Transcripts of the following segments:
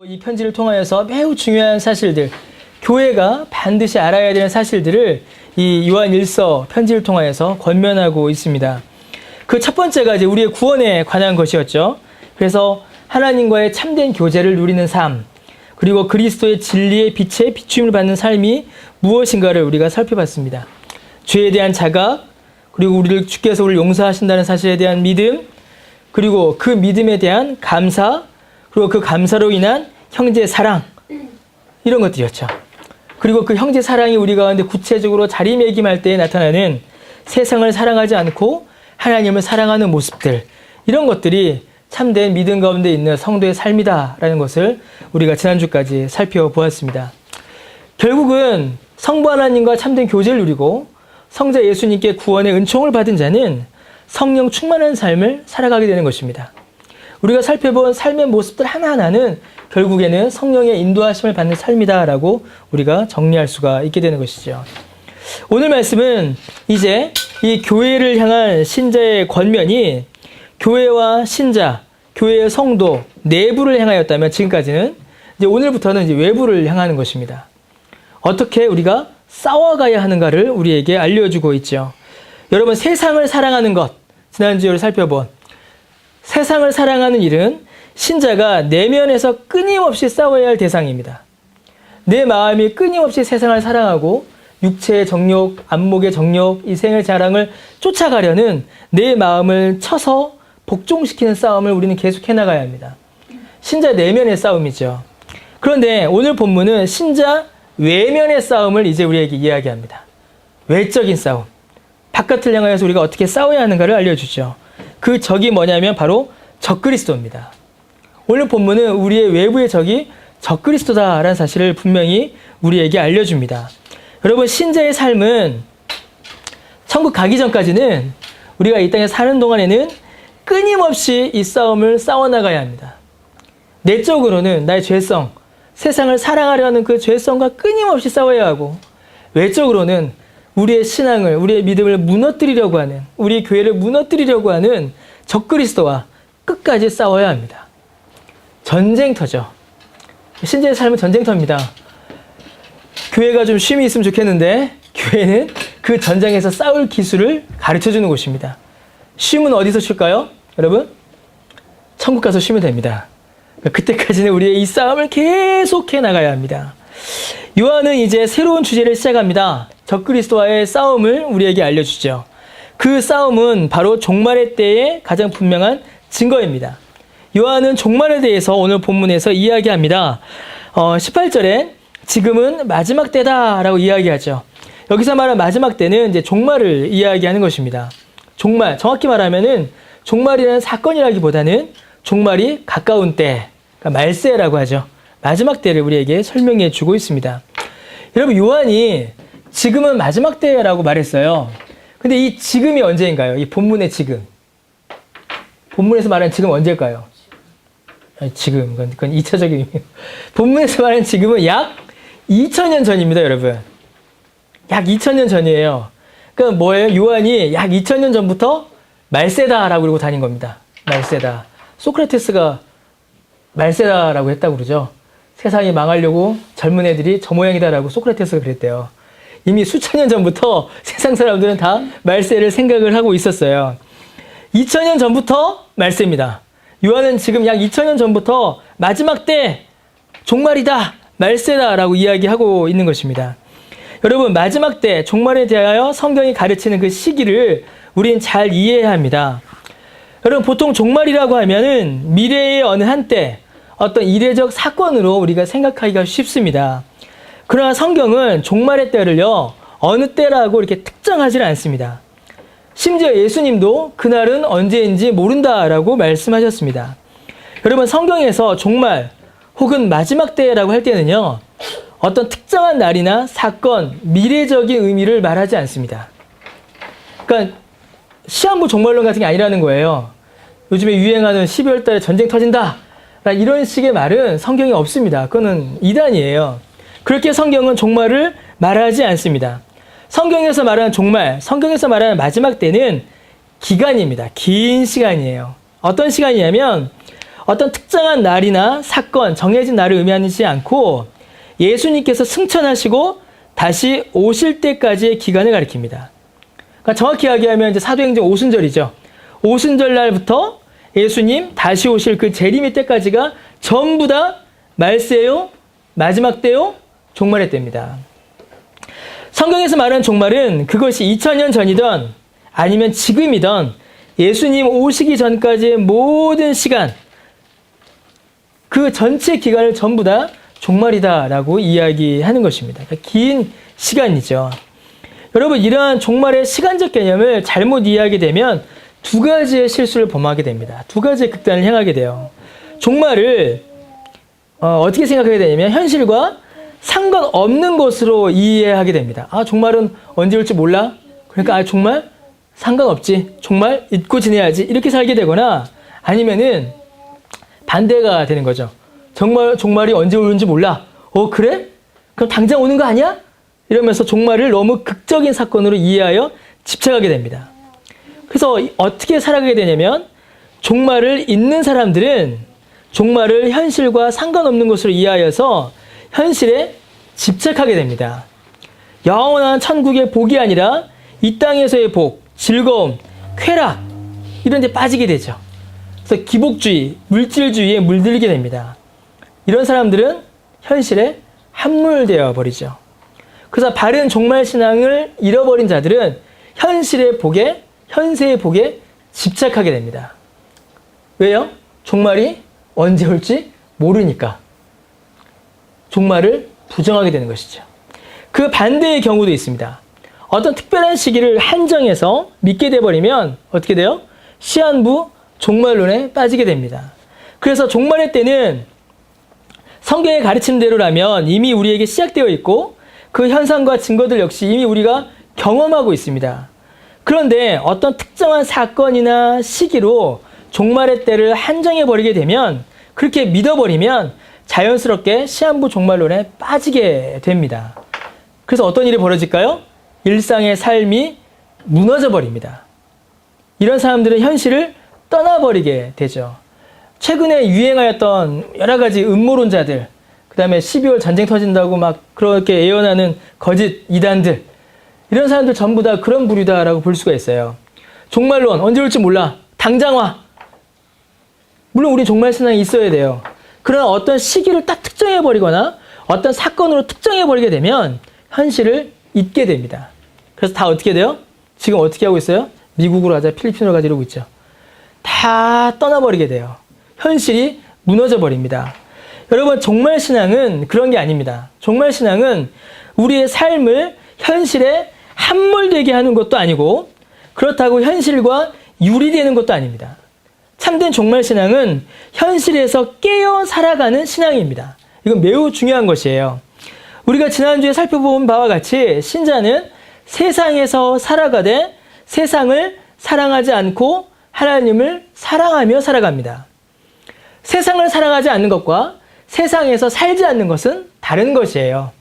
이 편지를 통하여서 매우 중요한 사실들, 교회가 반드시 알아야 되는 사실들을 이 요한 1서 편지를 통하여서 권면하고 있습니다. 그 첫 번째가 이제 우리의 구원에 관한 것이었죠. 그래서 하나님과의 참된 교제를 누리는 삶, 그리고 그리스도의 진리의 빛에 비추임을 받는 삶이 무엇인가를 우리가 살펴봤습니다. 죄에 대한 자각, 그리고 주께서 우리를 용서하신다는 사실에 대한 믿음, 그리고 그 믿음에 대한 감사, 그리고 그 감사로 인한 형제 사랑, 이런 것들이었죠. 그리고 그 형제 사랑이 우리 가운데 구체적으로 자리매김할 때에 나타나는 세상을 사랑하지 않고 하나님을 사랑하는 모습들, 이런 것들이 참된 믿음 가운데 있는 성도의 삶이다라는 것을 우리가 지난주까지 살펴보았습니다. 결국은 성부 하나님과 참된 교제를 누리고 성자 예수님께 구원의 은총을 받은 자는 성령 충만한 삶을 살아가게 되는 것입니다. 우리가 살펴본 삶의 모습들 하나하나는 결국에는 성령의 인도하심을 받는 삶이다라고 우리가 정리할 수가 있게 되는 것이죠. 오늘 말씀은 이제 이 교회를 향한 신자의 권면이 교회와 신자, 교회의 성도 내부를 향하였다면, 지금까지는 이제 오늘부터는 이제 외부를 향하는 것입니다. 어떻게 우리가 싸워가야 하는가를 우리에게 알려주고 있죠. 여러분, 세상을 사랑하는 것, 지난주에 살펴본 세상을 사랑하는 일은 신자가 내면에서 끊임없이 싸워야 할 대상입니다. 내 마음이 끊임없이 세상을 사랑하고 육체의 정욕, 안목의 정욕, 이 생의 자랑을 쫓아가려는 내 마음을 쳐서 복종시키는 싸움을 우리는 계속해 나가야 합니다. 신자 내면의 싸움이죠. 그런데 오늘 본문은 신자 외면의 싸움을 이제 우리에게 이야기합니다. 외적인 싸움. 바깥을 향하여서 우리가 어떻게 싸워야 하는가를 알려주죠. 그 적이 뭐냐면 바로 적그리스도입니다. 오늘 본문은 우리의 외부의 적이 적그리스도다라는 사실을 분명히 우리에게 알려줍니다. 여러분, 신자의 삶은 천국 가기 전까지는 우리가 이 땅에 사는 동안에는 끊임없이 이 싸움을 싸워나가야 합니다. 내적으로는 나의 죄성, 세상을 사랑하려는 그 죄성과 끊임없이 싸워야 하고, 외적으로는 우리의 신앙을, 우리의 믿음을 무너뜨리려고 하는, 우리 교회를 무너뜨리려고 하는 적그리스도와 끝까지 싸워야 합니다. 전쟁터죠. 신자의 삶은 전쟁터입니다. 교회가 좀 쉼이 있으면 좋겠는데, 교회는 그 전장에서 싸울 기술을 가르쳐주는 곳입니다. 쉼은 어디서 쉴까요? 여러분? 천국 가서 쉬면 됩니다. 그때까지는 우리의 이 싸움을 계속해 나가야 합니다. 요한은 이제 새로운 주제를 시작합니다. 적그리스도와의 싸움을 우리에게 알려주죠. 그 싸움은 바로 종말의 때의 가장 분명한 증거입니다. 요한은 종말에 대해서 오늘 본문에서 이야기합니다. 18절에 지금은 마지막 때다라고 이야기하죠. 여기서 말하는 마지막 때는 이제 종말을 이야기하는 것입니다. 종말, 정확히 말하면은 종말이라는 사건이라기보다는 종말이 가까운 때, 그러니까 말세라고 하죠. 마지막 때를 우리에게 설명해 주고 있습니다. 여러분, 요한이 지금은 마지막 때라고 말했어요. 근데 이 지금이 언제인가요? 이 본문의 지금. 본문에서 말하는 지금 언제일까요? 아니, 지금. 그건 2차적인 의미예요. 본문에서 말하는 지금은 약 2000년 전입니다, 여러분. 약 2000년 전이에요. 그러니까 뭐예요? 요한이 약 2000년 전부터 말세다라고 그러고 다닌 겁니다. 말세다. 소크라테스가 말세다라고 했다고 그러죠. 세상이 망하려고 젊은 애들이 저 모양이다라고 소크라테스가 그랬대요. 이미 수천 년 전부터 세상 사람들은 다 말세를 생각을 하고 있었어요. 2000년 전부터 말세입니다. 요한은 지금 약 2000년 전부터 마지막 때 종말이다, 말세다라고 이야기하고 있는 것입니다. 여러분, 마지막 때 종말에 대하여 성경이 가르치는 그 시기를 우린 잘 이해해야 합니다. 여러분, 보통 종말이라고 하면은 미래의 어느 한때 어떤 이례적 사건으로 우리가 생각하기가 쉽습니다. 그러나 성경은 종말의 때를요, 어느 때라고 이렇게 특정하지 않습니다. 심지어 예수님도 그날은 언제인지 모른다라고 말씀하셨습니다. 여러분, 성경에서 종말 혹은 마지막 때라고 할 때는요, 어떤 특정한 날이나 사건, 미래적인 의미를 말하지 않습니다. 그러니까 시한부 종말론 같은 게 아니라는 거예요. 요즘에 유행하는 12월 달에 전쟁 터진다, 이런 식의 말은 성경에 없습니다. 그거는 이단이에요. 그렇게 성경은 종말을 말하지 않습니다. 성경에서 말하는 종말, 성경에서 말하는 마지막 때는 기간입니다. 긴 시간이에요. 어떤 시간이냐면 어떤 특정한 날이나 사건, 정해진 날을 의미하지 않고 예수님께서 승천하시고 다시 오실 때까지의 기간을 가리킵니다. 그러니까 정확히 이야기하면 이제 사도행전 오순절이죠. 오순절 날부터 예수님 다시 오실 그 재림의 때까지가 전부 다 말세요, 마지막 때요, 종말의 때입니다. 성경에서 말하는 종말은 그것이 2000년 전이든 아니면 지금이든 예수님 오시기 전까지의 모든 시간, 그 전체 기간을 전부 다 종말이다라고 이야기하는 것입니다. 그러니까 긴 시간이죠. 여러분, 이러한 종말의 시간적 개념을 잘못 이해하게 되면 두 가지의 실수를 범하게 됩니다. 두 가지의 극단을 향하게 돼요. 종말을 어떻게 생각하게 되냐면 현실과 상관없는 것으로 이해하게 됩니다. 아, 종말은 언제 올지 몰라? 그러니까 정말 상관없지. 정말 잊고 지내야지. 이렇게 살게 되거나 아니면은 반대가 되는 거죠. 종말이 언제 오는지 몰라. 그래? 그럼 당장 오는 거 아니야? 이러면서 종말을 너무 극적인 사건으로 이해하여 집착하게 됩니다. 그래서 어떻게 살아가게 되냐면 종말을 잊는 사람들은 종말을 현실과 상관없는 것으로 이해하여서 현실에 집착하게 됩니다. 영원한 천국의 복이 아니라 이 땅에서의 복, 즐거움, 쾌락 이런 데 빠지게 되죠. 그래서 기복주의, 물질주의에 물들게 됩니다. 이런 사람들은 현실에 함몰되어 버리죠. 그래서 바른 종말신앙을 잃어버린 자들은 현실의 복에, 현세의 복에 집착하게 됩니다. 왜요? 종말이 언제 올지 모르니까. 종말을 부정하게 되는 것이죠. 그 반대의 경우도 있습니다. 어떤 특별한 시기를 한정해서 믿게 돼버리면 어떻게 돼요? 시한부 종말론에 빠지게 됩니다. 그래서 종말의 때는 성경의 가르침대로라면 이미 우리에게 시작되어 있고 그 현상과 증거들 역시 이미 우리가 경험하고 있습니다. 그런데 어떤 특정한 사건이나 시기로 종말의 때를 한정해버리게 되면 그렇게 믿어버리면 자연스럽게 시한부 종말론에 빠지게 됩니다. 그래서 어떤 일이 벌어질까요? 일상의 삶이 무너져 버립니다. 이런 사람들은 현실을 떠나버리게 되죠. 최근에 유행하였던 여러 가지 음모론자들, 그 다음에 12월 전쟁 터진다고 막 그렇게 예언하는 거짓 이단들, 이런 사람들 전부 다 그런 부류다라고 볼 수가 있어요. 종말론 언제 올지 몰라. 당장 와. 물론 우리 종말 신앙이 있어야 돼요. 그러나 어떤 시기를 딱 특정해버리거나 어떤 사건으로 특정해버리게 되면 현실을 잊게 됩니다. 그래서 다 어떻게 돼요? 지금 어떻게 하고 있어요? 미국으로 가자, 필리핀으로 가자 이러고 있죠. 다 떠나버리게 돼요. 현실이 무너져 버립니다. 여러분, 종말신앙은 그런 게 아닙니다. 종말신앙은 우리의 삶을 현실에 함몰되게 하는 것도 아니고 그렇다고 현실과 유리되는 것도 아닙니다. 참된 종말신앙은 현실에서 깨어 살아가는 신앙입니다. 이건 매우 중요한 것이에요. 우리가 지난주에 살펴본 바와 같이 신자는 세상에서 살아가되 세상을 사랑하지 않고 하나님을 사랑하며 살아갑니다. 세상을 사랑하지 않는 것과 세상에서 살지 않는 것은 다른 것이에요.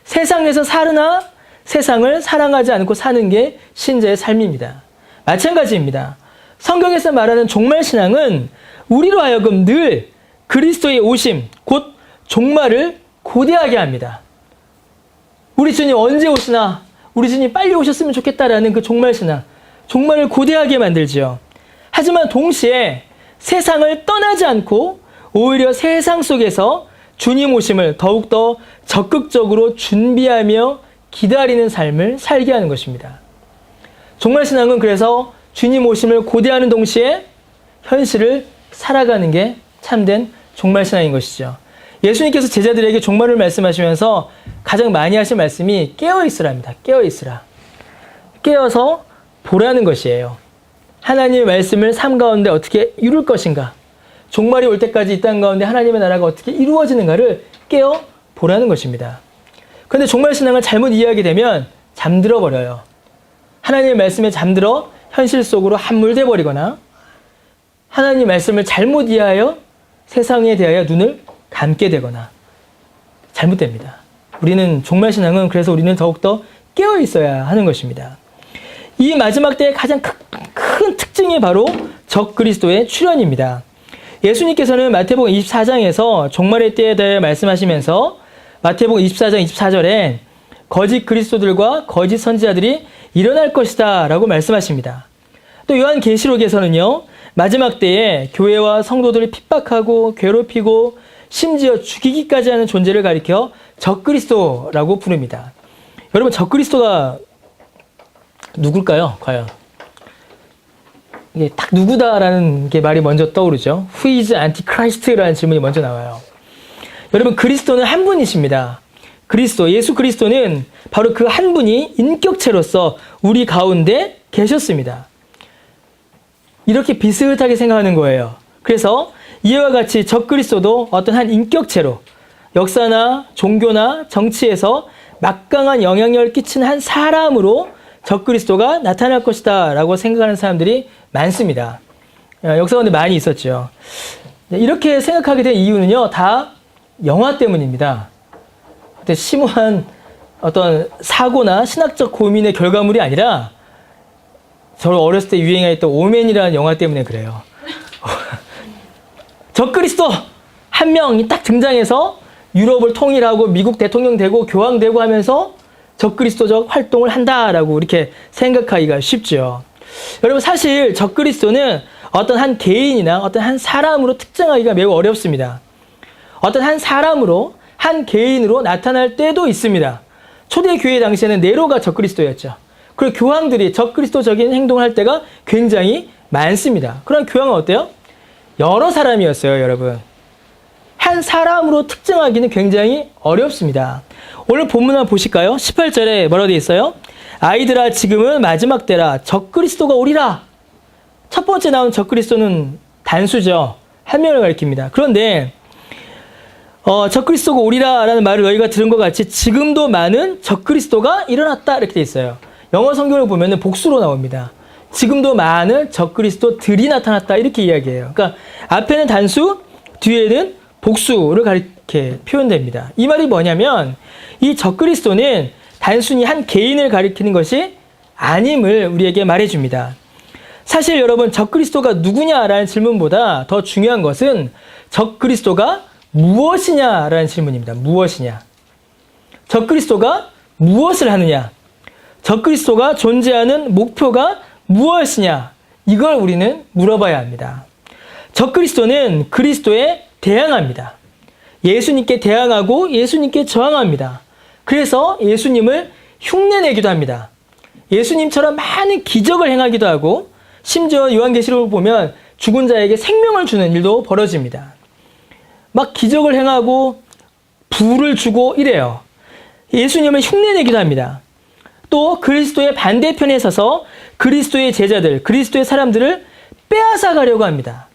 세상에서 사느나 세상을 사랑하지 않고 사는 게 신자의 삶입니다. 마찬가지입니다. 성경에서 말하는 종말신앙은 우리로 하여금 늘 그리스도의 오심, 곧 종말을 고대하게 합니다. 우리 주님 언제 오시나? 우리 주님 빨리 오셨으면 좋겠다라는 그 종말신앙, 종말을 고대하게 만들지요. 하지만 동시에 세상을 떠나지 않고 오히려 세상 속에서 주님 오심을 더욱더 적극적으로 준비하며 기다리는 삶을 살게 하는 것입니다. 종말신앙은 그래서 주님 오심을 고대하는 동시에 현실을 살아가는 게 참된 종말신앙인 것이죠. 예수님께서 제자들에게 종말을 말씀하시면서 가장 많이 하신 말씀이 깨어있으라입니다. 깨어있으라. 깨어서 보라는 것이에요. 하나님의 말씀을 삶 가운데 어떻게 이룰 것인가, 종말이 올 때까지 이 땅 가운데 하나님의 나라가 어떻게 이루어지는가를 깨어 보라는 것입니다. 그런데 종말신앙을 잘못 이해하게 되면 잠들어 버려요. 하나님의 말씀에 잠들어 현실 속으로 함몰돼 버리거나 하나님의 말씀을 잘못 이해하여 세상에 대하여 눈을 감게 되거나 잘못됩니다. 우리는 종말신앙은 그래서 우리는 더욱더 깨어 있어야 하는 것입니다. 이 마지막 때의 가장 큰 특징이 바로 적그리스도의 출현입니다. 예수님께서는 마태복음 24장에서 종말의 때에 대해 말씀하시면서 마태복음 24장 24절에 거짓 그리스도들과 거짓 선지자들이 일어날 것이다 라고 말씀하십니다. 또 요한계시록에서는요, 마지막 때에 교회와 성도들을 핍박하고 괴롭히고 심지어 죽이기까지 하는 존재를 가리켜 적그리스도라고 부릅니다. 여러분, 적그리스도가 누굴까요? 과연 이게 딱 누구다라는 게 말이 먼저 떠오르죠. Who is Antichrist라는 질문이 먼저 나와요. 여러분, 그리스도는 한 분이십니다. 그리스도, 예수 그리스도는 바로 그 한 분이 인격체로서 우리 가운데 계셨습니다. 이렇게 비슷하게 생각하는 거예요. 그래서 이와 같이 적그리스도도 어떤 한 인격체로 역사나 종교나 정치에서 막강한 영향력을 끼친 한 사람으로 적그리스도가 나타날 것이다 라고 생각하는 사람들이 많습니다. 역사 가운데 많이 있었죠. 이렇게 생각하게 된 이유는요, 다 영화 때문입니다. 그때 심오한 어떤 사고나 신학적 고민의 결과물이 아니라 저를 어렸을 때 유행했던 오맨이라는 영화 때문에 그래요. 적그리스도 한 명이 딱 등장해서 유럽을 통일하고 미국 대통령 되고 교황 되고 하면서 적그리스도적 활동을 한다라고 이렇게 생각하기가 쉽죠. 여러분, 사실 적그리스도는 어떤 한 개인이나 어떤 한 사람으로 특정하기가 매우 어렵습니다. 어떤 한 사람으로, 한 개인으로 나타날 때도 있습니다. 초대교회 당시에는 네로가 적그리스도였죠. 그리고 교황들이 적그리스도적인 행동을 할 때가 굉장히 많습니다. 그런 교황은 어때요? 여러 사람이었어요, 여러분. 한 사람으로 특정하기는 굉장히 어렵습니다. 오늘 본문 한번 보실까요? 18절에 뭐라고 되어 있어요? 아이들아, 지금은 마지막 때라. 적그리스도가 오리라. 첫 번째 나온 적그리스도는 단수죠. 한 명을 가리킵니다. 그런데 적그리스도가 오리라라는 말을 너희가 들은 것 같이 지금도 많은 적그리스도가 일어났다 이렇게 되어 있어요. 영어 성경을 보면 복수로 나옵니다. 지금도 많은 적그리스도들이 나타났다 이렇게 이야기해요. 그러니까 앞에는 단수, 뒤에는 복수를 이렇게 표현됩니다. 이 말이 뭐냐면 이 적그리스도는 단순히 한 개인을 가리키는 것이 아님을 우리에게 말해줍니다. 사실 여러분, 적그리스도가 누구냐라는 질문보다 더 중요한 것은 적그리스도가 무엇이냐라는 질문입니다. 무엇이냐? 적그리스도가 무엇을 하느냐? 적그리스도가 존재하는 목표가 무엇이냐? 이걸 우리는 물어봐야 합니다. 적그리스도는 그리스도에 대항합니다. 예수님께 대항하고 예수님께 저항합니다. 그래서 예수님을 흉내내기도 합니다. 예수님처럼 많은 기적을 행하기도 하고 심지어 요한계시록을 보면 죽은 자에게 생명을 주는 일도 벌어집니다. 막 기적을 행하고 부를 주고 이래요. 예수님을 흉내내기도 합니다. 또 그리스도의 반대편에 서서 그리스도의 제자들, 그리스도의 사람들을 빼앗아 가려고 합니다.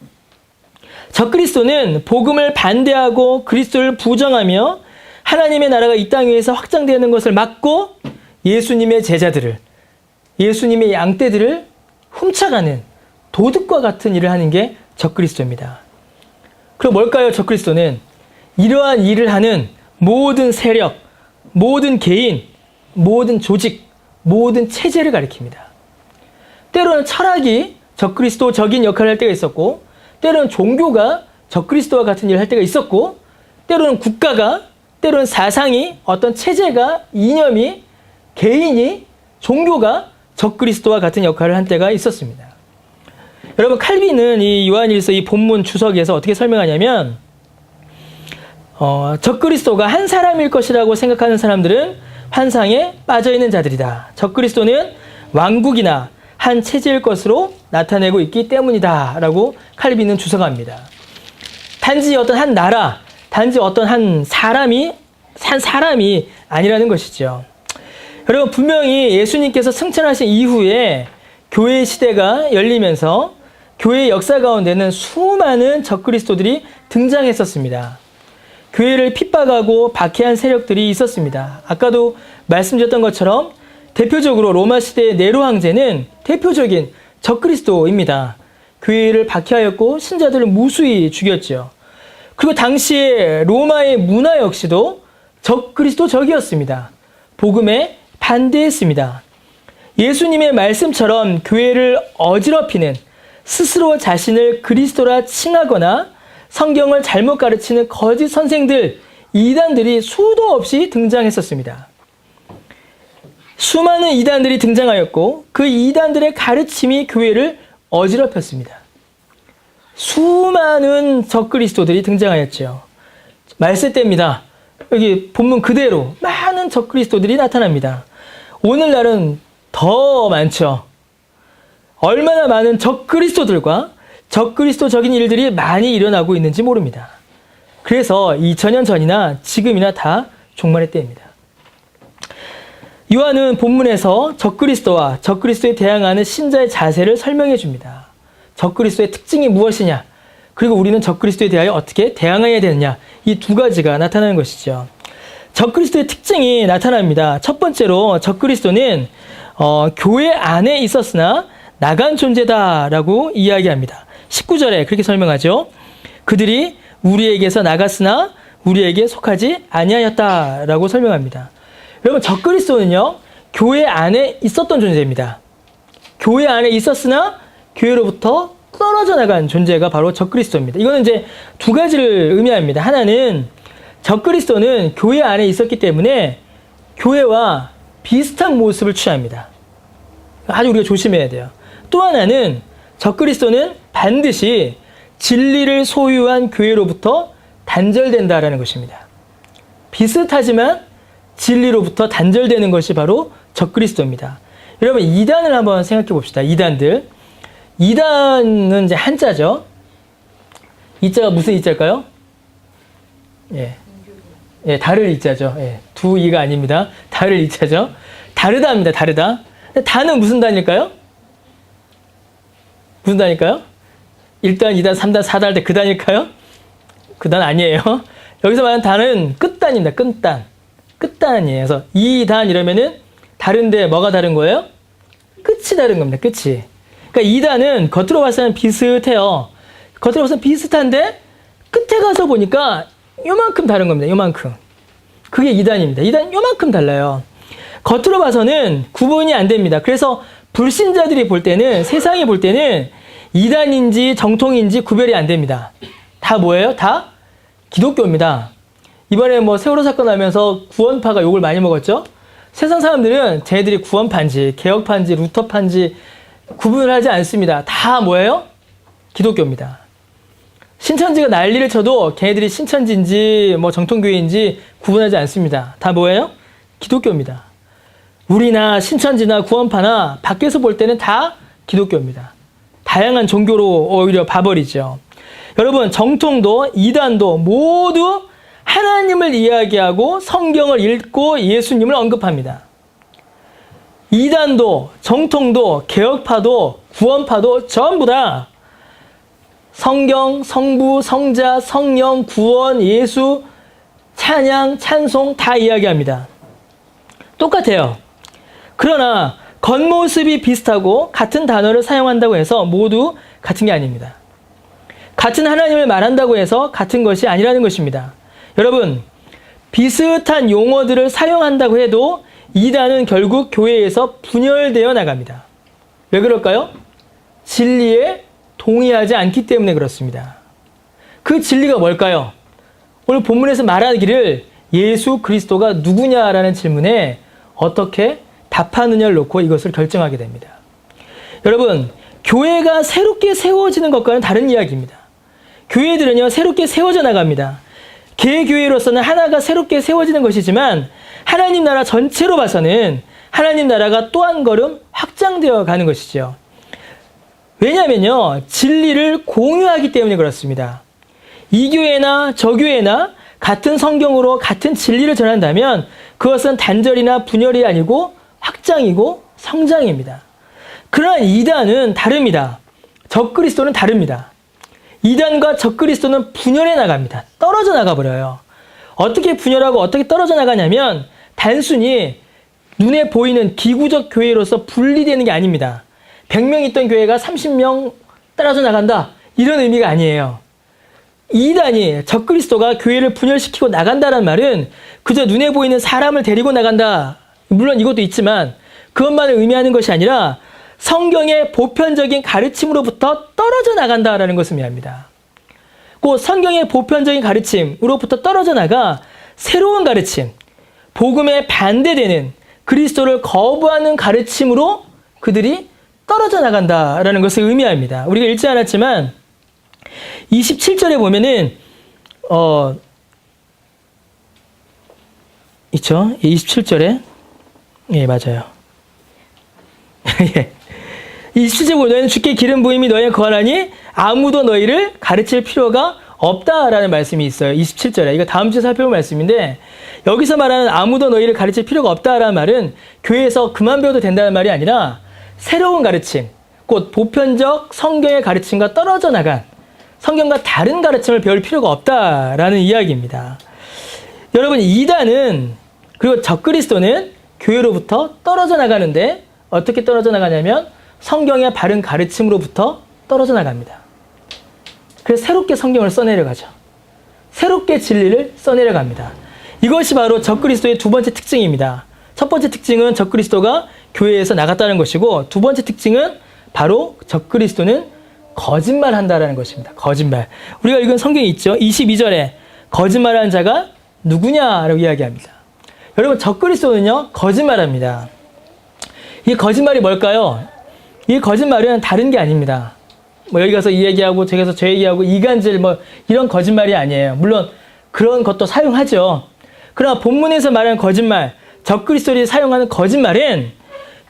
적그리스도는 복음을 반대하고 그리스도를 부정하며 하나님의 나라가 이 땅 위에서 확장되는 것을 막고 예수님의 제자들을, 예수님의 양떼들을 훔쳐가는 도둑과 같은 일을 하는 게 적그리스도입니다. 그럼 뭘까요? 적그리스도는 이러한 일을 하는 모든 세력, 모든 개인, 모든 조직, 모든 체제를 가리킵니다. 때로는 철학이 적그리스도적인 역할을 할 때가 있었고, 때로는 종교가 적그리스도와 같은 일을 할 때가 있었고, 때로는 국가가, 때로는 사상이, 어떤 체제가, 이념이, 개인이, 종교가 적그리스도와 같은 역할을 한 때가 있었습니다. 여러분, 칼빈은 이 요한일서 이 본문 주석에서 어떻게 설명하냐면 적그리스도가 한 사람일 것이라고 생각하는 사람들은 환상에 빠져있는 자들이다. 적그리스도는 왕국이나 한 체제일 것으로 나타내고 있기 때문이다 라고 칼빈은 주석합니다. 단지 어떤 한 나라, 단지 어떤 한 사람이 아니라는 것이죠. 여러분, 분명히 예수님께서 승천하신 이후에 교회 시대가 열리면서 교회의 역사 가운데는 수많은 적그리스도들이 등장했었습니다. 교회를 핍박하고 박해한 세력들이 있었습니다. 아까도 말씀드렸던 것처럼 대표적으로 로마 시대의 네로 황제는 대표적인 적그리스도입니다. 교회를 박해하였고 신자들을 무수히 죽였죠. 그리고 당시에 로마의 문화 역시도 적그리스도적이었습니다. 복음에 반대했습니다. 예수님의 말씀처럼 교회를 어지럽히는, 스스로 자신을 그리스도라 칭하거나 성경을 잘못 가르치는 거짓 선생들, 이단들이 수도 없이 등장했었습니다. 수많은 이단들이 등장하였고 그 이단들의 가르침이 교회를 어지럽혔습니다. 수많은 적그리스도들이 등장하였죠. 말세 때입니다. 여기 본문 그대로 많은 적그리스도들이 나타납니다. 오늘날은 더 많죠. 얼마나 많은 적그리스도들과 적그리스도적인 일들이 많이 일어나고 있는지 모릅니다. 그래서 2000년 전이나 지금이나 다 종말의 때입니다. 요한은 본문에서 적그리스도와 적그리스도에 대항하는 신자의 자세를 설명해 줍니다. 적그리스도의 특징이 무엇이냐, 그리고 우리는 적그리스도에 대하여 어떻게 대항해야 되느냐, 이 두 가지가 나타나는 것이죠. 적그리스도의 특징이 나타납니다. 첫 번째로 적그리스도는 교회 안에 있었으나 나간 존재다라고 이야기합니다. 19절에 그렇게 설명하죠. 그들이 우리에게서 나갔으나 우리에게 속하지 아니하였다라고 설명합니다. 여러분, 적그리스도는요, 교회 안에 있었던 존재입니다. 교회 안에 있었으나 교회로부터 떨어져 나간 존재가 바로 적그리스도입니다. 이거는 이제 두 가지를 의미합니다. 하나는 적그리스도는 교회 안에 있었기 때문에 교회와 비슷한 모습을 취합니다. 아주 우리가 조심해야 돼요. 또 하나는 적그리스도는 반드시 진리를 소유한 교회로부터 단절된다라는 것입니다. 비슷하지만 진리로부터 단절되는 것이 바로 적그리스도입니다. 여러분, 이단을 한번 생각해 봅시다. 이단들. 이단은 이제 한자죠. 이자가 무슨 이자일까요? 예, 다를 이자죠. 예, 두 이가 아닙니다. 다를 이자죠. 다르다입니다. 다르다. 다는 무슨 단일까요? 무슨 단일까요? 1단, 2단, 3단, 4단 때 그 단일까요? 그 단 아니에요. 여기서 말하는 단은 끝단입니다. 끝단. 끝단이에요. 그래서 2단 이러면은 다른데 뭐가 다른 거예요? 끝이 다른 겁니다. 끝이. 그러니까 2단은 겉으로 봐서는 비슷해요. 겉으로 봐서는 비슷한데 끝에 가서 보니까 요만큼 다른 겁니다. 요만큼. 그게 2단입니다. 2단 요만큼 달라요. 겉으로 봐서는 구분이 안 됩니다. 그래서 불신자들이 볼 때는, 세상이 볼 때는 2단인지 정통인지 구별이 안 됩니다. 다 뭐예요? 다 기독교입니다. 이번에 뭐 세월호 사건 나면서 구원파가 욕을 많이 먹었죠? 세상 사람들은 쟤네들이 구원파인지 개혁파인지 루터파인지 구분을 하지 않습니다. 다 뭐예요? 기독교입니다. 신천지가 난리를 쳐도 걔네들이 신천지인지 뭐 정통교회인지 구분하지 않습니다. 다 뭐예요? 기독교입니다. 우리나 신천지나 구원파나 밖에서 볼 때는 다 기독교입니다. 다양한 종교로 오히려 봐버리죠. 여러분, 정통도 이단도 모두 하나님을 이야기하고 성경을 읽고 예수님을 언급합니다. 이단도 정통도 개혁파도 구원파도 전부 다 성경, 성부, 성자, 성령, 구원, 예수, 찬양, 찬송 다 이야기합니다. 똑같아요. 그러나 겉모습이 비슷하고 같은 단어를 사용한다고 해서 모두 같은 게 아닙니다. 같은 하나님을 말한다고 해서 같은 것이 아니라는 것입니다. 여러분, 비슷한 용어들을 사용한다고 해도 이단은 결국 교회에서 분열되어 나갑니다. 왜 그럴까요? 진리에 동의하지 않기 때문에 그렇습니다. 그 진리가 뭘까요? 오늘 본문에서 말하기를 예수 그리스도가 누구냐라는 질문에 어떻게 답하느냐를 놓고 이것을 결정하게 됩니다. 여러분, 교회가 새롭게 세워지는 것과는 다른 이야기입니다. 교회들은요, 새롭게 세워져 나갑니다. 개교회로서는 하나가 새롭게 세워지는 것이지만 하나님 나라 전체로 봐서는 하나님 나라가 또 한 걸음 확장되어 가는 것이죠. 왜냐하면요, 진리를 공유하기 때문에 그렇습니다. 이 교회나 저 교회나 같은 성경으로 같은 진리를 전한다면 그것은 단절이나 분열이 아니고 확장이고 성장입니다. 그러나 이단은 다릅니다. 적그리스도는 다릅니다. 이단과 적그리스도는 분열해 나갑니다. 떨어져 나가버려요. 어떻게 분열하고 어떻게 떨어져 나가냐면 단순히 눈에 보이는 기구적 교회로서 분리되는 게 아닙니다. 100명 있던 교회가 30명 떨어져 나간다, 이런 의미가 아니에요. 이단이, 적그리스도가 교회를 분열시키고 나간다는 말은 그저 눈에 보이는 사람을 데리고 나간다, 물론 이것도 있지만 그것만을 의미하는 것이 아니라 성경의 보편적인 가르침으로부터 떨어져 나간다라는 것을 의미합니다. 곧 성경의 보편적인 가르침으로부터 떨어져 나가 새로운 가르침, 복음에 반대되는 그리스도를 거부하는 가르침으로 그들이 떨어져 나간다라는 것을 의미합니다. 우리가 읽지 않았지만 27절에 보면은 있죠? 27절에 예, 맞아요. 예. 27절에 보면 너희는 주께 기름 부음이 너희에 거하나니 아무도 너희를 가르칠 필요가 없다라는 말씀이 있어요. 27절에. 이거 다음 주에 살펴볼 말씀인데 여기서 말하는 아무도 너희를 가르칠 필요가 없다라는 말은 교회에서 그만 배워도 된다는 말이 아니라 새로운 가르침, 곧 보편적 성경의 가르침과 떨어져 나간 성경과 다른 가르침을 배울 필요가 없다라는 이야기입니다. 여러분, 이단은 그리고 적그리스도는 교회로부터 떨어져 나가는데 어떻게 떨어져 나가냐면 성경의 바른 가르침으로부터 떨어져 나갑니다. 그래서 새롭게 성경을 써내려가죠. 새롭게 진리를 써내려갑니다. 이것이 바로 적그리스도의 두 번째 특징입니다. 첫 번째 특징은 적그리스도가 교회에서 나갔다는 것이고 두 번째 특징은 바로 적그리스도는 거짓말한다라는 것입니다. 거짓말. 우리가 읽은 성경이 있죠. 22절에 거짓말하는 자가 누구냐라고 이야기합니다. 여러분, 적그리스도는요 거짓말합니다. 이 거짓말이 뭘까요? 이 거짓말은 다른 게 아닙니다. 뭐 여기 가서 이 얘기하고 저기 가서 저 얘기하고 이간질 뭐 이런 거짓말이 아니에요. 물론 그런 것도 사용하죠. 그러나 본문에서 말하는 거짓말, 적그리스도들이 사용하는 거짓말은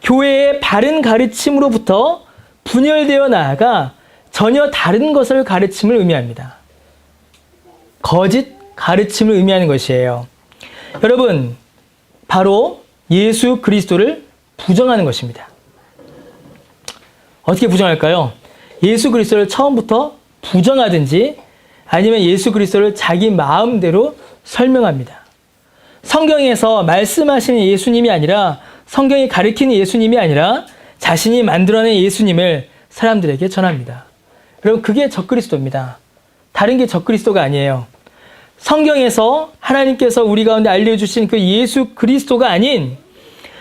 교회의 바른 가르침으로부터 분열되어 나아가 전혀 다른 것을 가르침을 의미합니다. 거짓 가르침을 의미하는 것이에요. 여러분, 바로 예수 그리스도를 부정하는 것입니다. 어떻게 부정할까요? 예수 그리스도를 처음부터 부정하든지 아니면 예수 그리스도를 자기 마음대로 설명합니다. 성경에서 말씀하시는 예수님이 아니라 성경이 가리키는 예수님이 아니라 자신이 만들어낸 예수님을 사람들에게 전합니다. 여러분, 그게 적그리스도입니다. 다른 게 적그리스도가 아니에요. 성경에서 하나님께서 우리 가운데 알려주신 그 예수 그리스도가 아닌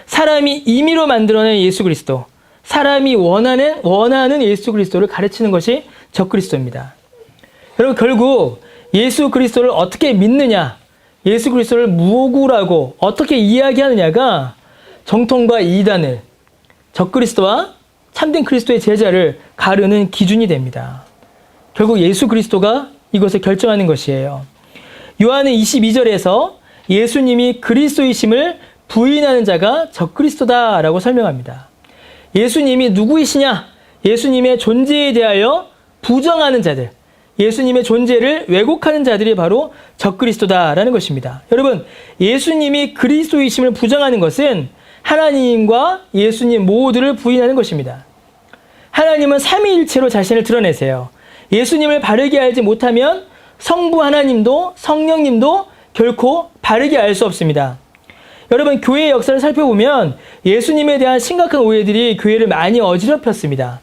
사람이 임의로 만들어낸 예수 그리스도, 사람이 원하는 예수 그리스도를 가르치는 것이 적그리스도입니다. 여러분, 결국 예수 그리스도를 어떻게 믿느냐, 예수 그리스도를 무엇이라고 어떻게 이야기하느냐가 정통과 이단을, 적그리스도와 참된 그리스도의 제자를 가르는 기준이 됩니다. 결국 예수 그리스도가 이것을 결정하는 것이에요. 요한은 22절에서 예수님이 그리스도이심을 부인하는 자가 적그리스도다라고 설명합니다. 예수님이 누구이시냐? 예수님의 존재에 대하여 부정하는 자들, 예수님의 존재를 왜곡하는 자들이 바로 적그리스도다라는 것입니다. 여러분, 예수님이 그리스도이심을 부정하는 것은 하나님과 예수님 모두를 부인하는 것입니다. 하나님은 삼위일체로 자신을 드러내세요. 예수님을 바르게 알지 못하면 성부 하나님도 성령님도 결코 바르게 알 수 없습니다. 여러분, 교회의 역사를 살펴보면 예수님에 대한 심각한 오해들이 교회를 많이 어지럽혔습니다.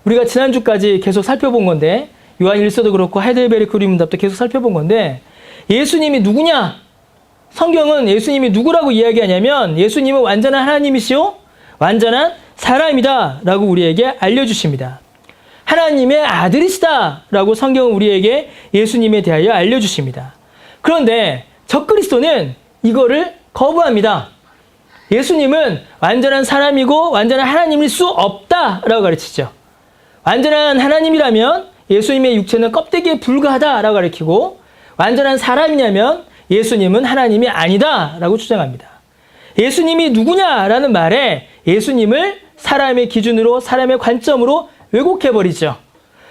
우리가 지난주까지 계속 살펴본 건데, 요한 1서도 그렇고 하이델베르크 문답도 계속 살펴본 건데, 예수님이 누구냐? 성경은 예수님이 누구라고 이야기하냐면 예수님은 완전한 하나님이시오 완전한 사람이다 라고 우리에게 알려주십니다. 하나님의 아들이시다 라고 성경은 우리에게 예수님에 대하여 알려주십니다. 그런데 적그리스도는 이거를 거부합니다. 예수님은 완전한 사람이고 완전한 하나님일 수 없다라고 가르치죠. 완전한 하나님이라면 예수님의 육체는 껍데기에 불과하다라고 가르치고, 완전한 사람이냐면 예수님은 하나님이 아니다라고 주장합니다. 예수님이 누구냐라는 말에 예수님을 사람의 기준으로, 사람의 관점으로 왜곡해버리죠.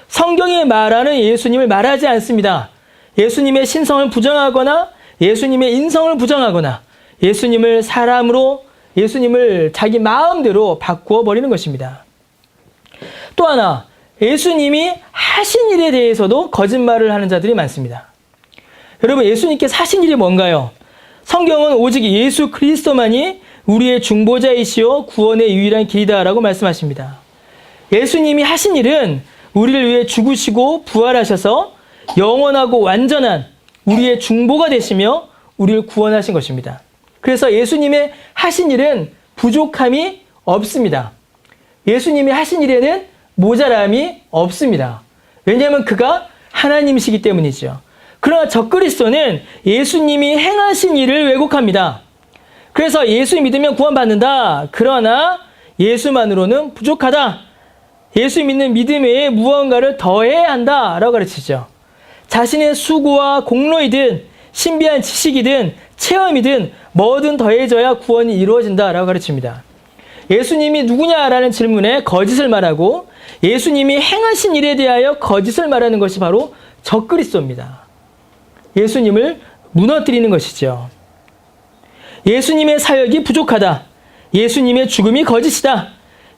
성경이 말하는 예수님을 말하지 않습니다. 예수님의 신성을 부정하거나 예수님의 인성을 부정하거나 예수님을 사람으로, 예수님을 자기 마음대로 바꾸어 버리는 것입니다. 또 하나, 예수님이 하신 일에 대해서도 거짓말을 하는 자들이 많습니다. 여러분, 예수님께서 하신 일이 뭔가요? 성경은 오직 예수 그리스도만이 우리의 중보자이시오 구원의 유일한 길이다라고 말씀하십니다. 예수님이 하신 일은 우리를 위해 죽으시고 부활하셔서 영원하고 완전한 우리의 중보가 되시며 우리를 구원하신 것입니다. 그래서 예수님의 하신 일은 부족함이 없습니다. 예수님이 하신 일에는 모자람이 없습니다. 왜냐하면 그가 하나님이시기 때문이죠. 그러나 적그리스도는 예수님이 행하신 일을 왜곡합니다. 그래서 예수 믿으면 구원받는다. 그러나 예수만으로는 부족하다. 예수 믿는 믿음 외에 무언가를 더해야 한다라고 가르치죠. 자신의 수고와 공로이든 신비한 지식이든 체험이든 뭐든 더해져야 구원이 이루어진다라고 가르칩니다. 예수님이 누구냐라는 질문에 거짓을 말하고 예수님이 행하신 일에 대하여 거짓을 말하는 것이 바로 적그리스도입니다. 예수님을 무너뜨리는 것이죠. 예수님의 사역이 부족하다. 예수님의 죽음이 거짓이다.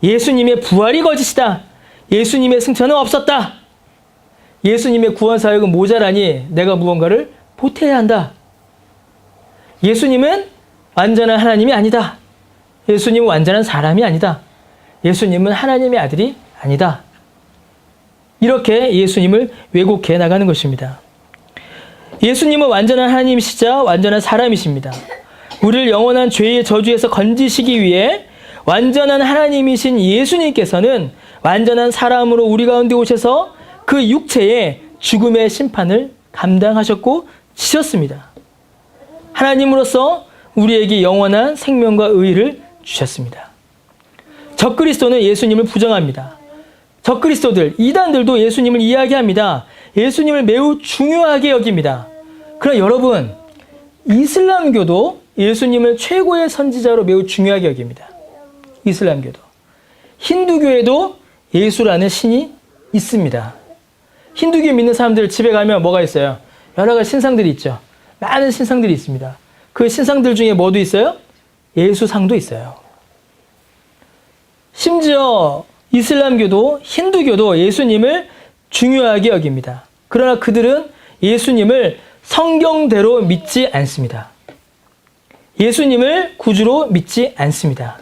예수님의 부활이 거짓이다. 예수님의 승천은 없었다. 예수님의 구원 사역은 모자라니 내가 무언가를 보태야 한다. 예수님은 완전한 하나님이 아니다. 예수님은 완전한 사람이 아니다. 예수님은 하나님의 아들이 아니다. 이렇게 예수님을 왜곡해 나가는 것입니다. 예수님은 완전한 하나님이시자 완전한 사람이십니다. 우리를 영원한 죄의 저주에서 건지시기 위해 완전한 하나님이신 예수님께서는 완전한 사람으로 우리 가운데 오셔서 그 육체의 죽음의 심판을 감당하셨고 지셨습니다. 하나님으로서 우리에게 영원한 생명과 의의를 주셨습니다. 적그리스도는 예수님을 부정합니다. 적그리스도들, 이단들도 예수님을 이야기합니다. 예수님을 매우 중요하게 여깁니다. 그러나 여러분, 이슬람교도 예수님을 최고의 선지자로 매우 중요하게 여깁니다. 이슬람교도. 힌두교에도 예수라는 신이 있습니다. 힌두교 믿는 사람들 집에 가면 뭐가 있어요? 여러 가지 신상들이 있죠. 많은 신상들이 있습니다. 그 신상들 중에 뭐도 있어요? 예수상도 있어요. 심지어 이슬람교도 힌두교도 예수님을 중요하게 여깁니다. 그러나 그들은 예수님을 성경대로 믿지 않습니다. 예수님을 구주로 믿지 않습니다.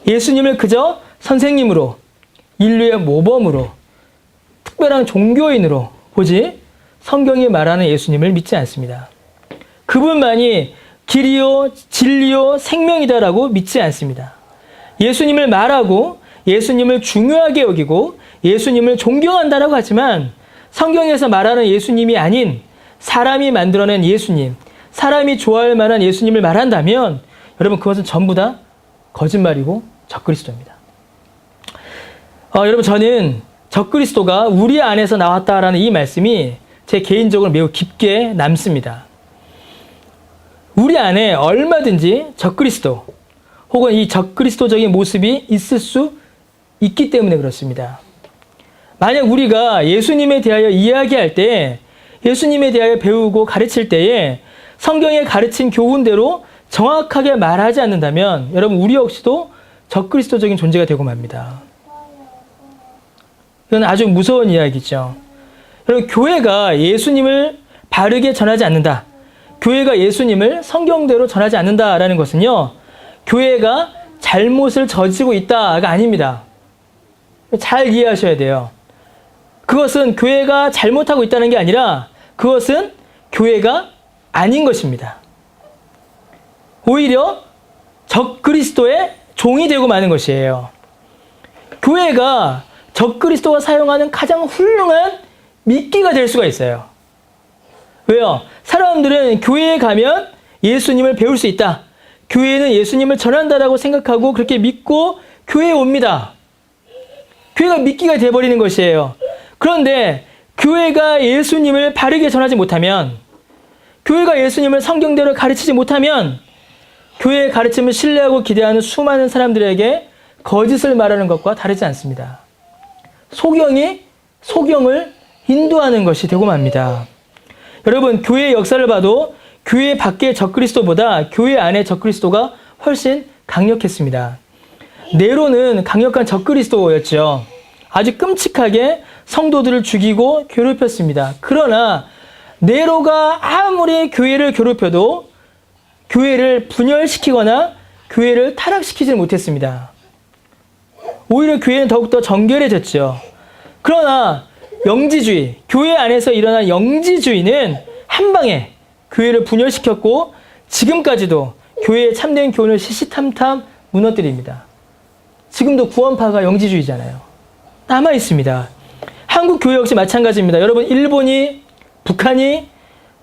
예수님을 그저 선생님으로, 인류의 모범으로, 특별한 종교인으로 보지 성경이 말하는 예수님을 믿지 않습니다. 그분만이 길이요, 진리요, 생명이다라고 믿지 않습니다. 예수님을 말하고 예수님을 중요하게 여기고 예수님을 존경한다라고 하지만 성경에서 말하는 예수님이 아닌 사람이 만들어낸 예수님, 사람이 좋아할 만한 예수님을 말한다면 여러분 그것은 전부 다 거짓말이고 적그리스도입니다. 여러분 저는 적그리스도가 우리 안에서 나왔다라는 이 말씀이 제 개인적으로 매우 깊게 남습니다. 우리 안에 얼마든지 적그리스도 혹은 이 적그리스도적인 모습이 있을 수 있기 때문에 그렇습니다. 만약 우리가 예수님에 대하여 이야기할 때 예수님에 대하여 배우고 가르칠 때에 성경에 가르친 교훈대로 정확하게 말하지 않는다면 여러분 우리 역시도 적그리스도적인 존재가 되고 맙니다. 이건 아주 무서운 이야기죠. 여러분 교회가 예수님을 바르게 전하지 않는다. 교회가 예수님을 성경대로 전하지 않는다라는 것은요. 교회가 잘못을 저지르고 있다가 아닙니다. 잘 이해하셔야 돼요. 그것은 교회가 잘못하고 있다는 게 아니라 그것은 교회가 아닌 것입니다. 오히려 적그리스도의 종이 되고 마는 것이에요. 교회가 적그리스도가 사용하는 가장 훌륭한 미끼가 될 수가 있어요. 왜요? 사람들은 교회에 가면 예수님을 배울 수 있다. 교회는 예수님을 전한다라고 생각하고 그렇게 믿고 교회에 옵니다. 교회가 미끼가 돼버리는 것이에요. 그런데 교회가 예수님을 바르게 전하지 못하면, 교회가 예수님을 성경대로 가르치지 못하면 교회의 가르침을 신뢰하고 기대하는 수많은 사람들에게 거짓을 말하는 것과 다르지 않습니다. 소경이 소경을 인도하는 것이 되고 맙니다. 여러분, 교회의 역사를 봐도 교회 밖의 적그리스도보다 교회 안의 적그리스도가 훨씬 강력했습니다. 네로는 강력한 적그리스도였죠. 아주 끔찍하게 성도들을 죽이고 괴롭혔습니다. 그러나 네로가 아무리 교회를 괴롭혀도 교회를 분열시키거나 교회를 타락시키지 못했습니다. 오히려 교회는 더욱더 정결해졌죠. 그러나 영지주의, 교회 안에서 일어난 영지주의는 한 방에 교회를 분열시켰고 지금까지도 교회의 참된 교훈을 시시탐탐 무너뜨립니다. 지금도 구원파가 영지주의잖아요. 남아 있습니다. 한국 교회 역시 마찬가지입니다. 여러분, 일본이, 북한이,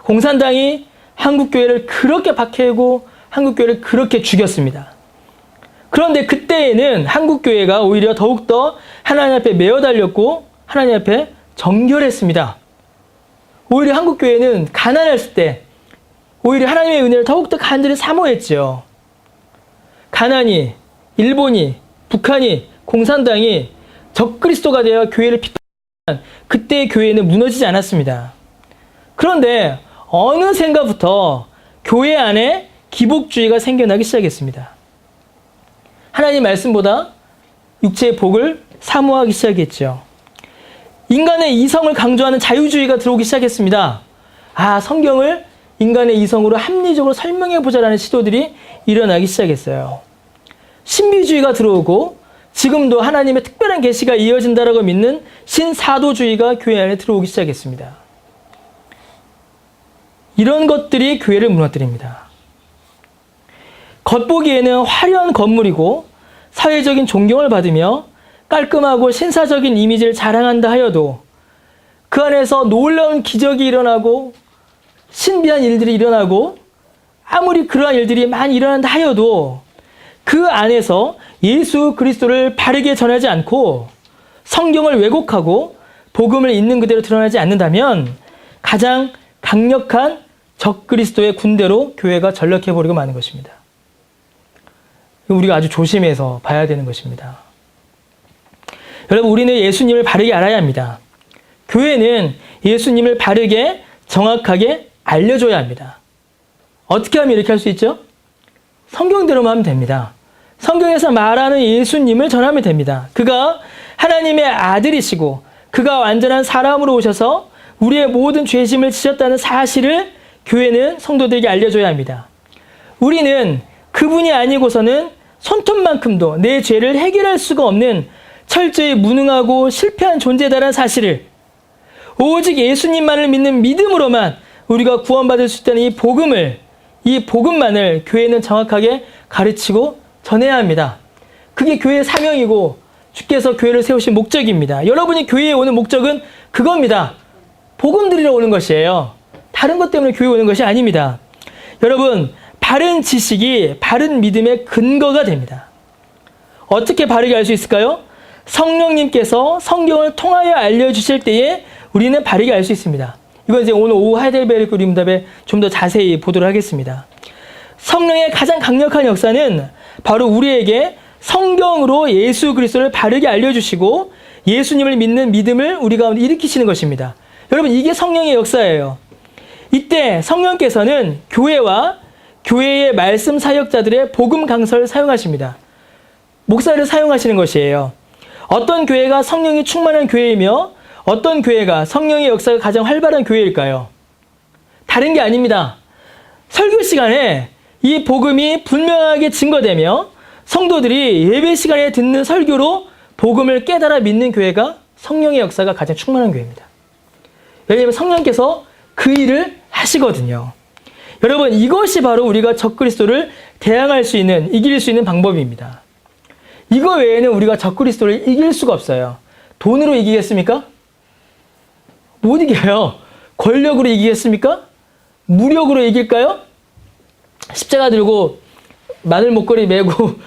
공산당이 한국 교회를 그렇게 박해하고 한국 교회를 그렇게 죽였습니다. 그런데 그때에는 한국 교회가 오히려 더욱더 하나님 앞에 매어 달렸고 하나님 앞에 정결했습니다. 오히려 한국 교회는 가난했을 때 오히려 하나님의 은혜를 더욱더 간절히 사모했죠. 가난이, 일본이, 북한이, 공산당이 적그리스도가 되어 교회를 비판한 그때의 교회는 무너지지 않았습니다. 그런데 어느샌가부터 교회 안에 기복주의가 생겨나기 시작했습니다. 하나님 말씀보다 육체의 복을 사모하기 시작했죠. 인간의 이성을 강조하는 자유주의가 들어오기 시작했습니다. 성경을 인간의 이성으로 합리적으로 설명해보자라는 시도들이 일어나기 시작했어요. 신비주의가 들어오고 지금도 하나님의 특별한 계시가 이어진다라고 믿는 신사도주의가 교회 안에 들어오기 시작했습니다. 이런 것들이 교회를 무너뜨립니다. 겉보기에는 화려한 건물이고 사회적인 존경을 받으며 깔끔하고 신사적인 이미지를 자랑한다 하여도 그 안에서 놀라운 기적이 일어나고 신비한 일들이 일어나고 아무리 그러한 일들이 많이 일어난다 하여도 그 안에서 예수 그리스도를 바르게 전하지 않고 성경을 왜곡하고 복음을 있는 그대로 드러나지 않는다면 가장 강력한 적그리스도의 군대로 교회가 전락해버리고 마는 것입니다. 우리가 아주 조심해서 봐야 되는 것입니다. 여러분, 우리는 예수님을 바르게 알아야 합니다. 교회는 예수님을 바르게 정확하게 알려줘야 합니다. 어떻게 하면 이렇게 할 수 있죠? 성경대로만 하면 됩니다. 성경에서 말하는 예수님을 전하면 됩니다. 그가 하나님의 아들이시고 그가 완전한 사람으로 오셔서 우리의 모든 죄짐을 지셨다는 사실을 교회는 성도들에게 알려줘야 합니다. 우리는 그분이 아니고서는 손톱만큼도 내 죄를 해결할 수가 없는 철저히 무능하고 실패한 존재다라는 사실을 오직 예수님만을 믿는 믿음으로만 우리가 구원받을 수 있다는 이 복음만을 교회는 정확하게 가르치고 전해야 합니다. 그게 교회의 사명이고 주께서 교회를 세우신 목적입니다. 여러분이 교회에 오는 목적은 그겁니다. 복음 들으러 오는 것이에요. 다른 것 때문에 교회에 오는 것이 아닙니다. 여러분, 바른 지식이 바른 믿음의 근거가 됩니다. 어떻게 바르게 알 수 있을까요? 성령님께서 성경을 통하여 알려주실 때에 우리는 바르게 알 수 있습니다. 이건 이제 오늘 오후 하이델베르크 리문답에 좀 더 자세히 보도록 하겠습니다. 성령의 가장 강력한 역사는 바로 우리에게 성경으로 예수 그리스도를 바르게 알려주시고 예수님을 믿는 믿음을 우리 가운데 일으키시는 것입니다. 여러분, 이게 성령의 역사예요. 이때 성령께서는 교회와 교회의 말씀 사역자들의 복음 강서를 사용하십니다. 목사를 사용하시는 것이에요. 어떤 교회가 성령이 충만한 교회이며 어떤 교회가 성령의 역사가 가장 활발한 교회일까요? 다른 게 아닙니다. 설교 시간에 이 복음이 분명하게 증거되며 성도들이 예배 시간에 듣는 설교로 복음을 깨달아 믿는 교회가 성령의 역사가 가장 충만한 교회입니다. 왜냐하면 성령께서 그 일을 하시거든요. 여러분, 이것이 바로 우리가 적그리스도를 대항할 수 있는, 이길 수 있는 방법입니다. 이거 외에는 우리가 적그리스도를 이길 수가 없어요. 돈으로 이기겠습니까? 못 이겨요. 권력으로 이기겠습니까? 무력으로 이길까요? 십자가 들고 마늘 목걸이 메고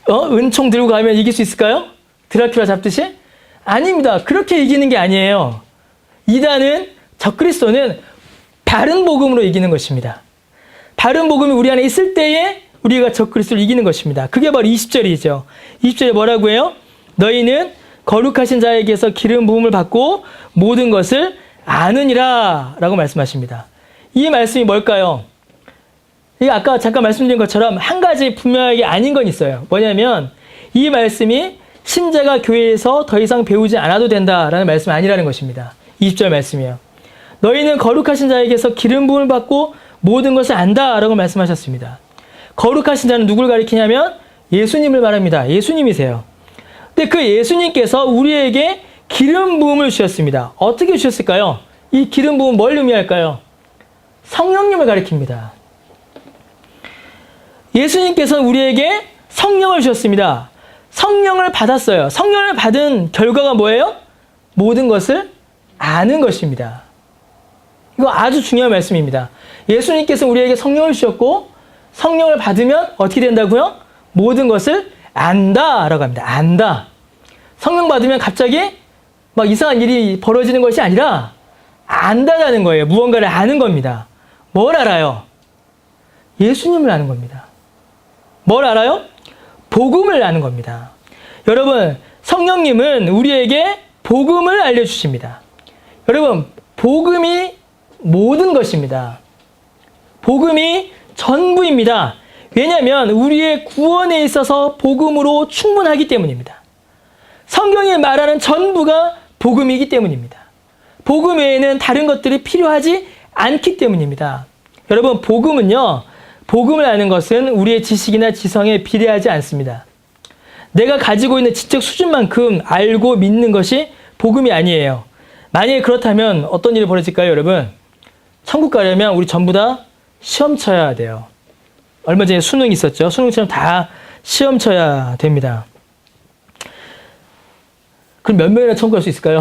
은총 들고 가면 이길 수 있을까요? 드라큘라 잡듯이? 아닙니다. 그렇게 이기는 게 아니에요. 이단은, 적그리스도는 바른 복음으로 이기는 것입니다. 바른 복음이 우리 안에 있을 때에 우리가 적그리스도를 이기는 것입니다. 그게 바로 20절이죠. 20절에 뭐라고 해요? 너희는 거룩하신 자에게서 기름 부음을 받고 모든 것을 아느니라 라고 말씀하십니다. 이 말씀이 뭘까요? 이게 아까 잠깐 말씀드린 것처럼 한 가지 분명하게 아닌 건 있어요. 뭐냐면 이 말씀이 신자가 교회에서 더 이상 배우지 않아도 된다라는 말씀이 아니라는 것입니다. 20절 말씀이에요. 너희는 거룩하신 자에게서 기름 부음을 받고 모든 것을 안다라고 말씀하셨습니다. 거룩하신 자는 누굴 가리키냐면 예수님을 말합니다. 예수님이세요. 근데 그 예수님께서 우리에게 기름 부음을 주셨습니다. 어떻게 주셨을까요? 이 기름 부음 뭘 의미할까요? 성령님을 가리킵니다. 예수님께서는 우리에게 성령을 주셨습니다. 성령을 받았어요. 성령을 받은 결과가 뭐예요? 모든 것을 아는 것입니다. 이거 아주 중요한 말씀입니다. 예수님께서 우리에게 성령을 주셨고 성령을 받으면 어떻게 된다고요? 모든 것을 안다라고 합니다. 안다. 성령 받으면 갑자기 막 이상한 일이 벌어지는 것이 아니라 안다라는 거예요. 무언가를 아는 겁니다. 뭘 알아요? 예수님을 아는 겁니다. 뭘 알아요? 복음을 아는 겁니다. 여러분, 성령님은 우리에게 복음을 알려주십니다. 여러분, 복음이 모든 것입니다. 복음이 전부입니다. 왜냐하면 우리의 구원에 있어서 복음으로 충분하기 때문입니다. 성경이 말하는 전부가 복음이기 때문입니다. 복음 외에는 다른 것들이 필요하지 않기 때문입니다. 여러분, 복음은요, 복음을 아는 것은 우리의 지식이나 지성에 비례하지 않습니다. 내가 가지고 있는 지적 수준만큼 알고 믿는 것이 복음이 아니에요. 만약에 그렇다면 어떤 일이 벌어질까요, 여러분? 천국 가려면 우리 전부 다 시험 쳐야 돼요. 얼마 전에 수능 있었죠. 수능처럼 다 시험 쳐야 됩니다. 그럼 몇 명이나 천국 갈 수 있을까요?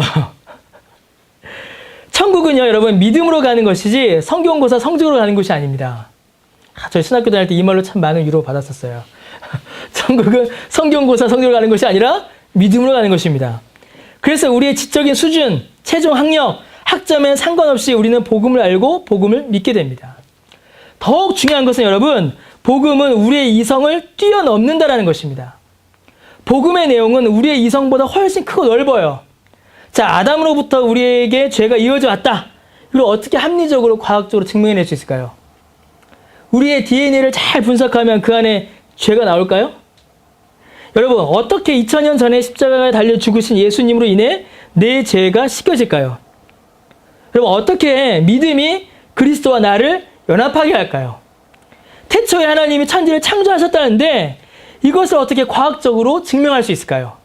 천국은요, 여러분, 믿음으로 가는 것이지 성경고사 성적으로 가는 것이 아닙니다. 저희 신학교 다닐 때 이 말로 참 많은 위로 받았었어요. 천국은 성경고사 성적으로 가는 것이 아니라 믿음으로 가는 것입니다. 그래서 우리의 지적인 수준, 최종 학력, 학점에 상관없이 우리는 복음을 알고 복음을 믿게 됩니다. 더욱 중요한 것은 여러분, 복음은 우리의 이성을 뛰어넘는다라는 것입니다. 복음의 내용은 우리의 이성보다 훨씬 크고 넓어요. 자, 아담으로부터 우리에게 죄가 이어져 왔다. 이걸 어떻게 합리적으로, 과학적으로 증명해낼 수 있을까요? 우리의 DNA를 잘 분석하면 그 안에 죄가 나올까요? 여러분, 어떻게 2000년 전에 십자가에 달려 죽으신 예수님으로 인해 내 죄가 씻겨질까요? 여러분, 어떻게 믿음이 그리스도와 나를 연합하게 할까요? 태초에 하나님이 천지를 창조하셨다는데 이것을 어떻게 과학적으로 증명할 수 있을까요?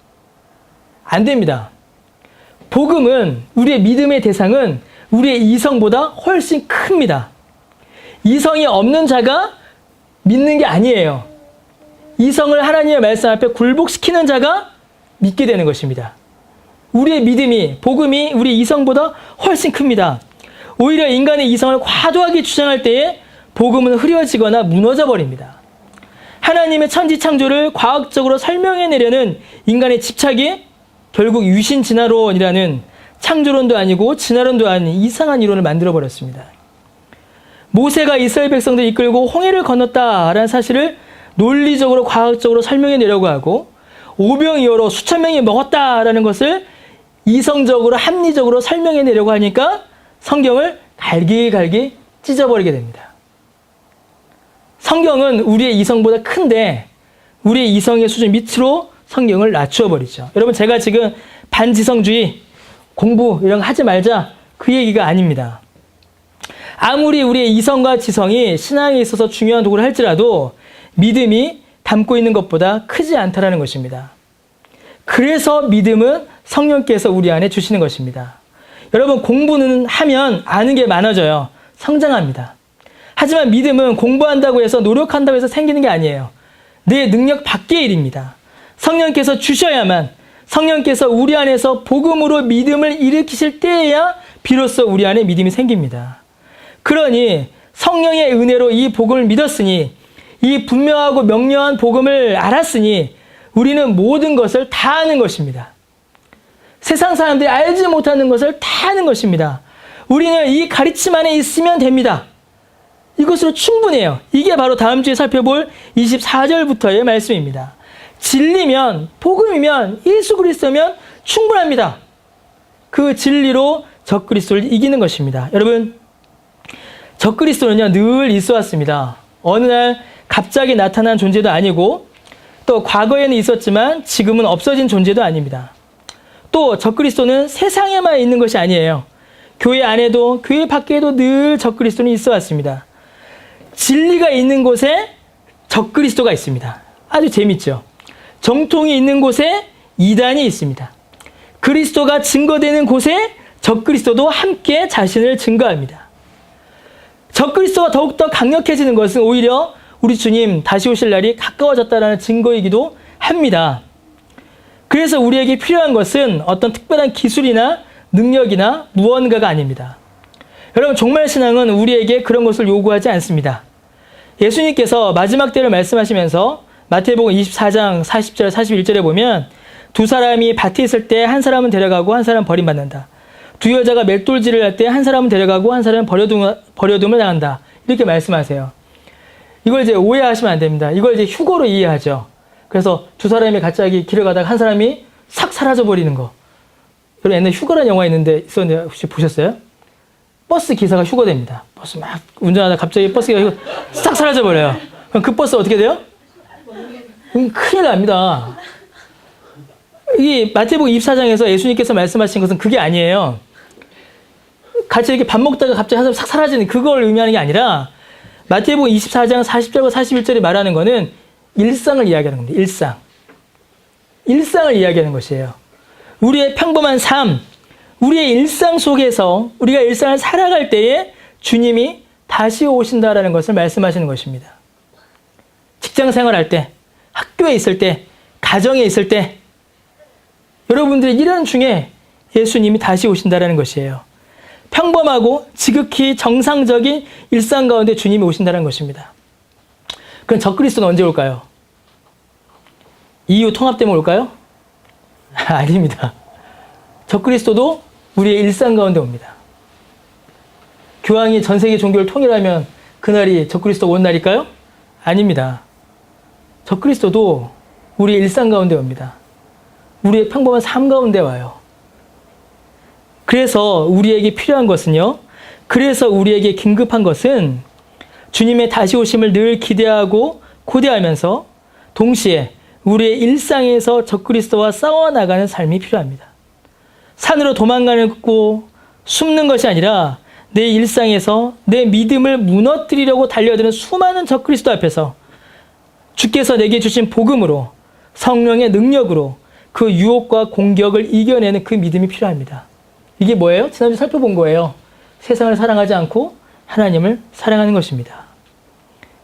안 됩니다. 복음은, 우리의 믿음의 대상은 우리의 이성보다 훨씬 큽니다. 이성이 없는 자가 믿는 게 아니에요. 이성을 하나님의 말씀 앞에 굴복시키는 자가 믿게 되는 것입니다. 우리의 믿음이, 복음이 우리 이성보다 훨씬 큽니다. 오히려 인간의 이성을 과도하게 주장할 때에 복음은 흐려지거나 무너져 버립니다. 하나님의 천지 창조를 과학적으로 설명해내려는 인간의 집착이 결국 유신 진화론이라는 창조론도 아니고 진화론도 아닌 이상한 이론을 만들어버렸습니다. 모세가 이스라엘 백성들을 이끌고 홍해를 건넜다라는 사실을 논리적으로 과학적으로 설명해내려고 하고 오병이어로 수천 명이 먹었다라는 것을 이성적으로 합리적으로 설명해내려고 하니까 성경을 갈기갈기 찢어버리게 됩니다. 성경은 우리의 이성보다 큰데 우리의 이성의 수준 밑으로 성경을 낮추어버리죠. 여러분, 제가 지금 반지성주의, 공부 이런 거 하지 말자 그 얘기가 아닙니다. 아무리 우리의 이성과 지성이 신앙에 있어서 중요한 도구를 할지라도 믿음이 담고 있는 것보다 크지 않다라는 것입니다. 그래서 믿음은 성령께서 우리 안에 주시는 것입니다. 여러분, 공부는 하면 아는 게 많아져요. 성장합니다. 하지만 믿음은 공부한다고 해서 노력한다고 해서 생기는 게 아니에요. 내 능력 밖의 일입니다. 성령께서 주셔야만, 성령께서 우리 안에서 복음으로 믿음을 일으키실 때에야 비로소 우리 안에 믿음이 생깁니다. 그러니 성령의 은혜로 이 복음을 믿었으니, 이 분명하고 명료한 복음을 알았으니 우리는 모든 것을 다 아는 것입니다. 세상 사람들이 알지 못하는 것을 다 아는 것입니다. 우리는 이 가르침 안에 있으면 됩니다. 이것으로 충분해요. 이게 바로 다음 주에 살펴볼 24절부터의 말씀입니다. 진리면, 복음이면, 예수 그리스도면 충분합니다. 그 진리로 적그리스도를 이기는 것입니다. 여러분, 적그리스도는요, 늘 있어 왔습니다. 어느 날 갑자기 나타난 존재도 아니고, 또 과거에는 있었지만 지금은 없어진 존재도 아닙니다. 또 적그리스도는 세상에만 있는 것이 아니에요. 교회 안에도, 교회 밖에도 늘 적그리스도는 있어 왔습니다. 진리가 있는 곳에 적그리스도가 있습니다. 아주 재밌죠? 정통이 있는 곳에 이단이 있습니다. 그리스도가 증거되는 곳에 적그리스도도 함께 자신을 증거합니다. 적그리스도가 더욱더 강력해지는 것은 오히려 우리 주님 다시 오실 날이 가까워졌다는 증거이기도 합니다. 그래서 우리에게 필요한 것은 어떤 특별한 기술이나 능력이나 무언가가 아닙니다. 여러분, 종말 신앙은 우리에게 그런 것을 요구하지 않습니다. 예수님께서 마지막 때를 말씀하시면서 마태복음 24장 40절 41절에 보면 두 사람이 밭에 있을 때 한 사람은 데려가고 한 사람은 버림받는다. 두 여자가 맷돌질을 할 때 한 사람은 데려가고 한 사람은 버려둠을 당한다. 이렇게 말씀하세요. 이걸 이제 오해하시면 안 됩니다. 이걸 이제 휴거로 이해하죠. 그래서 두 사람이 갑자기 길을 가다가 한 사람이 싹 사라져 버리는 거. 여러분, 옛날에 휴거라는 영화 있었는데 혹시 보셨어요? 버스 기사가 휴거됩니다. 버스 막 운전하다 갑자기 버스가 싹 사라져 버려요. 그럼 그 버스 어떻게 돼요? 큰일 납니다. 이 마태복음 24장에서 예수님께서 말씀하신 것은 그게 아니에요. 같이 이렇게 밥 먹다가 갑자기 한 사람 싹 사라지는 그걸 의미하는 게 아니라 마태복음 24장 40절과 41절이 말하는 거는 일상을 이야기하는 겁니다. 일상을 이야기하는 것이에요. 우리의 평범한 삶, 우리의 일상 속에서 우리가 일상을 살아갈 때에 주님이 다시 오신다라는 것을 말씀하시는 것입니다. 직장 생활할 때, 학교에 있을 때, 가정에 있을 때 여러분들의 일원 중에 예수님이 다시 오신다라는 것이에요. 평범하고 지극히 정상적인 일상 가운데 주님이 오신다는 것입니다. 그럼 적그리스도는 언제 올까요? EU 통합되면 올까요? 아닙니다. 적그리스도도 우리의 일상 가운데 옵니다. 교황이 전 세계 종교를 통일하면 그날이 적그리스도가 온 날일까요? 아닙니다. 적그리스도도 우리의 일상 가운데 옵니다. 우리의 평범한 삶 가운데 와요. 그래서 우리에게 필요한 것은요. 그래서 우리에게 긴급한 것은 주님의 다시 오심을 늘 기대하고 고대하면서 동시에 우리의 일상에서 적그리스도와 싸워나가는 삶이 필요합니다. 산으로 도망가고 숨는 것이 아니라 내 일상에서 내 믿음을 무너뜨리려고 달려드는 수많은 적그리스도 앞에서 주께서 내게 주신 복음으로 성령의 능력으로 그 유혹과 공격을 이겨내는 그 믿음이 필요합니다. 이게 뭐예요? 지난주 살펴본 거예요. 세상을 사랑하지 않고 하나님을 사랑하는 것입니다.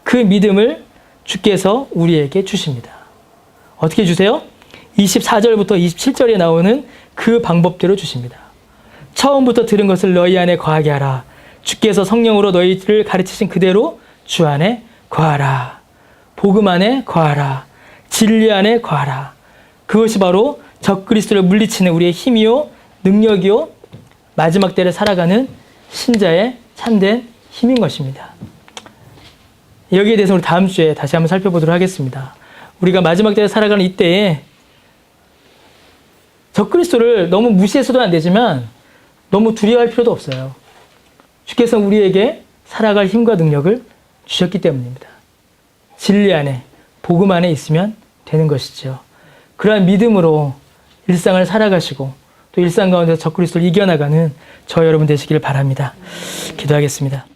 그 믿음을 주께서 우리에게 주십니다. 어떻게 주세요? 24절부터 27절에 나오는 그 방법대로 주십니다. 처음부터 들은 것을 너희 안에 거하게 하라. 주께서 성령으로 너희를 가르치신 그대로 주 안에 거하라. 복음 안에 거하라. 진리 안에 거하라. 그것이 바로 적그리스도를 물리치는 우리의 힘이요 능력이요 마지막 때를 살아가는 신자의 참된 힘인 것입니다. 여기에 대해서 우리 다음 주에 다시 한번 살펴보도록 하겠습니다. 우리가 마지막 때를 살아가는 이때에 적그리스도를 너무 무시해서도 안 되지만 너무 두려워할 필요도 없어요. 주께서 우리에게 살아갈 힘과 능력을 주셨기 때문입니다. 진리 안에 복음 안에 있으면 되는 것이죠. 그러한 믿음으로 일상을 살아가시고 또 일상 가운데서 적그리스도를 이겨나가는 저 여러분 되시기를 바랍니다. 기도하겠습니다.